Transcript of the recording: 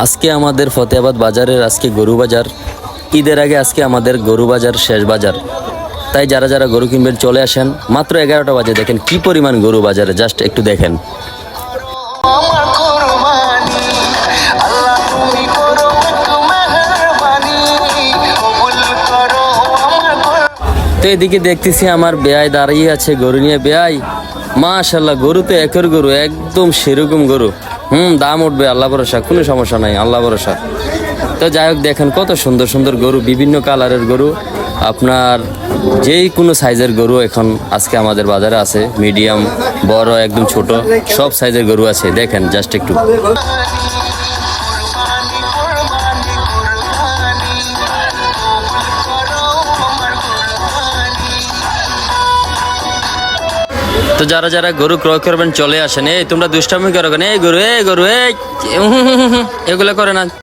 আজকে আমাদের ফতেহাবাদ বাজারের আজকে গরু বাজার। ঈদের আগে আজকে আমাদের গরু বাজার শেষ বাজার। তাই যারা যারা গরু কিনবেন চলে আসেন। মাত্র 11টা বাজে, দেখেন কি পরিমাণ গরু বাজারে, জাস্ট একটু দেখেন। তো এদিকে দেখতেছি আমার বেয়াই দাঁড়িয়ে আছে গরু নিয়ে। বেয়াই মাশাল্লাহ, গরু তো একের গরু, একদম সেরকম গরু। দাম উঠবে আল্লাহ ভরসা, কোনো সমস্যা নাই, আল্লাহ ভরসা। তো যাই হোক, দেখেন কত সুন্দর সুন্দর গরু, বিভিন্ন কালারের গরু, আপনার যেই কোনো সাইজের গরু এখন আজকে আমাদের বাজারে আছে। মিডিয়াম, বড়, একদম ছোট, সব সাইজের গরু আছে। দেখেন জাস্ট একটু। তো যারা যারা গরু ক্রয় করবেন চলে আসেন। এই তোমরা দুষ্টামি করো কেন? এই গরু, এই গরু, এই এগুলো করে না।